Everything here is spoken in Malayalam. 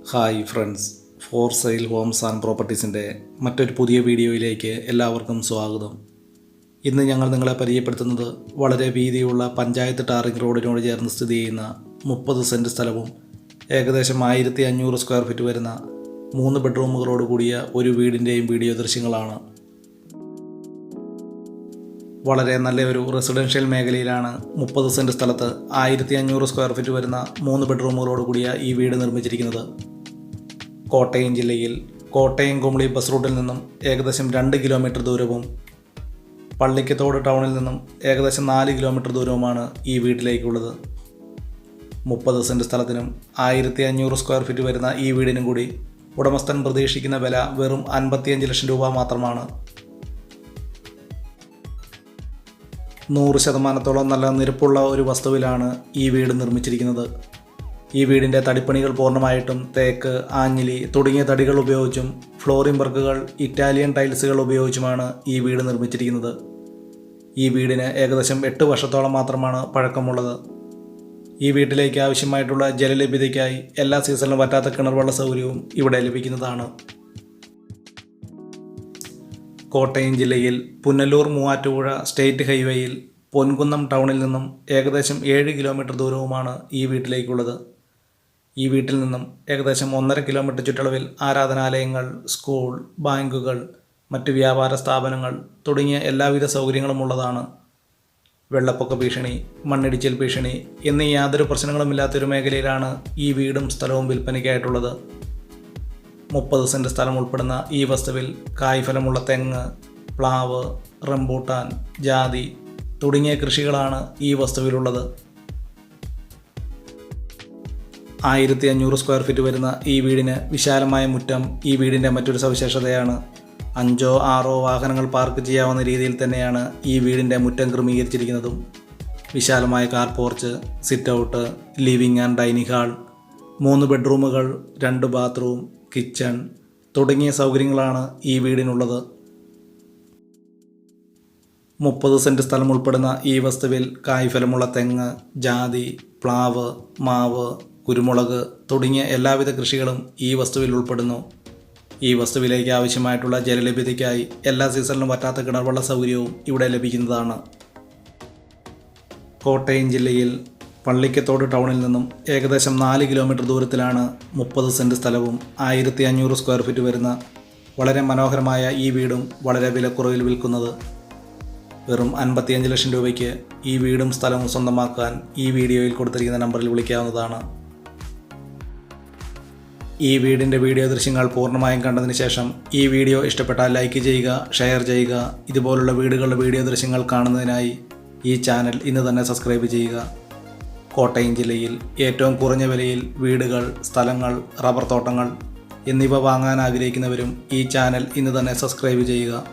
Hi friends, for sale homes and പ്രോപ്പർട്ടീസിൻ്റെ മറ്റൊരു പുതിയ വീഡിയോയിലേക്ക് എല്ലാവർക്കും സ്വാഗതം. ഇന്ന് ഞങ്ങൾ നിങ്ങളെ പരിചയപ്പെടുത്തുന്നത് വളരെ വീതിയുള്ള പഞ്ചായത്ത് ടാറിംഗ് റോഡിനോട് ചേർന്ന് സ്ഥിതി ചെയ്യുന്ന 30 സെൻറ്റ് സ്ഥലവും ഏകദേശം 1500 സ്ക്വയർ ഫീറ്റ് വരുന്ന 3 ബെഡ്റൂമുകളോട് കൂടിയ ഒരു വീടിൻ്റെയും വീഡിയോ ദൃശ്യങ്ങളാണ്. വളരെ നല്ലൊരു റെസിഡൻഷ്യൽ മേഖലയിലാണ് 30 സെൻറ്റ് സ്ഥലത്ത് 1500 സ്ക്വയർ ഫീറ്റ് വരുന്ന 3 ബെഡ്റൂമുകളോട് കൂടിയ ഈ വീട് നിർമ്മിച്ചിരിക്കുന്നത്. കോട്ടയം ജില്ലയിൽ കോട്ടയം കുമളി ബസ് റൂട്ടിൽ നിന്നും ഏകദേശം 2 കിലോമീറ്റർ ദൂരവും പള്ളിക്കത്തോട് ടൗണിൽ നിന്നും ഏകദേശം 4 കിലോമീറ്റർ ദൂരവുമാണ് ഈ വീട്ടിലേക്കുള്ളത്. 30 സെൻറ്റ് സ്ഥലത്തിനും 1500 സ്ക്വയർ ഫീറ്റ് വരുന്ന ഈ വീടിനും കൂടി ഉടമസ്ഥൻ പ്രതീക്ഷിക്കുന്ന വില വെറും 55 ലക്ഷം രൂപ മാത്രമാണ്. 100% നല്ല നിരപ്പുള്ള ഒരു വസ്തുവിലാണ് ഈ വീട് നിർമ്മിച്ചിരിക്കുന്നത്. ഈ വീടിൻ്റെ തടിപ്പണികൾ പൂർണ്ണമായിട്ടും തേക്ക്, ആഞ്ഞിലി തുടങ്ങിയ തടികൾ ഉപയോഗിച്ചും ഫ്ലോറിംഗ് വർക്കുകൾ ഇറ്റാലിയൻ ടൈൽസുകൾ ഉപയോഗിച്ചുമാണ് ഈ വീട് നിർമ്മിച്ചിരിക്കുന്നത്. ഈ വീടിന് ഏകദേശം 8 വർഷത്തോളം മാത്രമാണ് പഴക്കമുള്ളത്. ഈ വീട്ടിലേക്ക് ആവശ്യമായിട്ടുള്ള ജലലഭ്യതയ്ക്കായി എല്ലാ സീസണിലും പറ്റാത്ത കിണർവെള്ള സൗകര്യവും ഇവിടെ ലഭിക്കുന്നതാണ്. കോട്ടയം ജില്ലയിൽ പുനലൂർ മൂവാറ്റുപുഴ സ്റ്റേറ്റ് ഹൈവേയിൽ പൊൻകുന്നം ടൗണിൽ നിന്നും ഏകദേശം 7 കിലോമീറ്റർ ദൂരവുമാണ് ഈ വീട്ടിലേക്കുള്ളത്. ഈ വീട്ടിൽ നിന്നും ഏകദേശം 1.5 കിലോമീറ്റർ ചുറ്റളവിൽ ആരാധനാലയങ്ങൾ, സ്കൂൾ, ബാങ്കുകൾ, മറ്റ് വ്യാപാര സ്ഥാപനങ്ങൾ തുടങ്ങിയ എല്ലാവിധ സൗകര്യങ്ങളും ഉള്ളതാണ്. വെള്ളപ്പൊക്ക ഭീഷണി, മണ്ണിടിച്ചിൽ ഭീഷണി എന്നീ യാതൊരു പ്രശ്നങ്ങളുമില്ലാത്തൊരു മേഖലയിലാണ് ഈ വീടും സ്ഥലവും വിൽപ്പനയ്ക്കായിട്ടുള്ളത്. 30 സെൻറ്റ് സ്ഥലം ഉൾപ്പെടുന്ന ഈ വസ്തുവിൽ കായ്ഫലമുള്ള തെങ്ങ്, പ്ലാവ്, റംബൂട്ടാൻ, ജാതി തുടങ്ങിയ കൃഷികളാണ് ഈ വസ്തുവിലുള്ളത്. 1500 സ്ക്വയർ ഫീറ്റ് വരുന്ന ഈ വീടിന് വിശാലമായ മുറ്റം ഈ വീടിൻ്റെ മറ്റൊരു സവിശേഷതയാണ്. 5-6 വാഹനങ്ങൾ പാർക്ക് ചെയ്യാവുന്ന രീതിയിൽ തന്നെയാണ് ഈ വീടിൻ്റെ മുറ്റം ക്രമീകരിച്ചിരിക്കുന്നതും. വിശാലമായ car porch, sit out, living and dining hall, 3 ബെഡ്റൂമുകൾ, 2 bathroom, kitchen തുടങ്ങിയ സൗകര്യങ്ങളാണ് ഈ വീടിനുള്ളത്. 30 സെൻറ്റ് സ്ഥലം ഉൾപ്പെടുന്ന ഈ വസ്തുവിൽ കായ്ഫലമുള്ള തെങ്ങ്, ജാതി, പ്ലാവ്, മാവ്, കുരുമുളക് തുടങ്ങിയ എല്ലാവിധ കൃഷികളും ഈ വസ്തുവിൽ ഉൾപ്പെടുന്നു. ഈ വസ്തുവിലേക്ക് ആവശ്യമായിട്ടുള്ള ജലലഭ്യതയ്ക്കായി എല്ലാ സീസണിലും പറ്റാത്ത കിണർവെള്ള സൗകര്യവും ഇവിടെ ലഭിക്കുന്നതാണ്. കോട്ടയം ജില്ലയിൽ പള്ളിക്കത്തോട് ടൗണിൽ നിന്നും ഏകദേശം 4 കിലോമീറ്റർ ദൂരത്തിലാണ് 30 സെൻറ്റ് സ്ഥലവും 1500 സ്ക്വയർ ഫീറ്റ് വരുന്ന വളരെ മനോഹരമായ ഈ വീടും വളരെ വിലക്കുറവിൽ വിൽക്കുന്നത്. വെറും 55 ലക്ഷം രൂപയ്ക്ക് ഈ വീടും സ്ഥലവും സ്വന്തമാക്കാൻ ഈ വീഡിയോയിൽ കൊടുത്തിരിക്കുന്ന നമ്പറിൽ വിളിക്കാവുന്നതാണ്. ഈ വീടിൻ്റെ വീഡിയോ ദൃശ്യങ്ങൾ പൂർണ്ണമായും കണ്ടതിന് ശേഷം ഈ വീഡിയോ ഇഷ്ടപ്പെട്ടാൽ ലൈക്ക് ചെയ്യുക, ഷെയർ ചെയ്യുക. ഇതുപോലുള്ള വീടുകളുടെ വീഡിയോ ദൃശ്യങ്ങൾ കാണുന്നതിനായി ഈ ചാനൽ ഇന്ന് തന്നെ സബ്സ്ക്രൈബ് ചെയ്യുക. കോട്ടയം ജില്ലയിൽ ഏറ്റവും കുറഞ്ഞ വിലയിൽ വീടുകൾ, സ്ഥലങ്ങൾ, റബ്ബർ തോട്ടങ്ങൾ എന്നിവ വാങ്ങാൻ ആഗ്രഹിക്കുന്നവരും ഈ ചാനൽ ഇന്ന് തന്നെ സബ്സ്ക്രൈബ് ചെയ്യുക.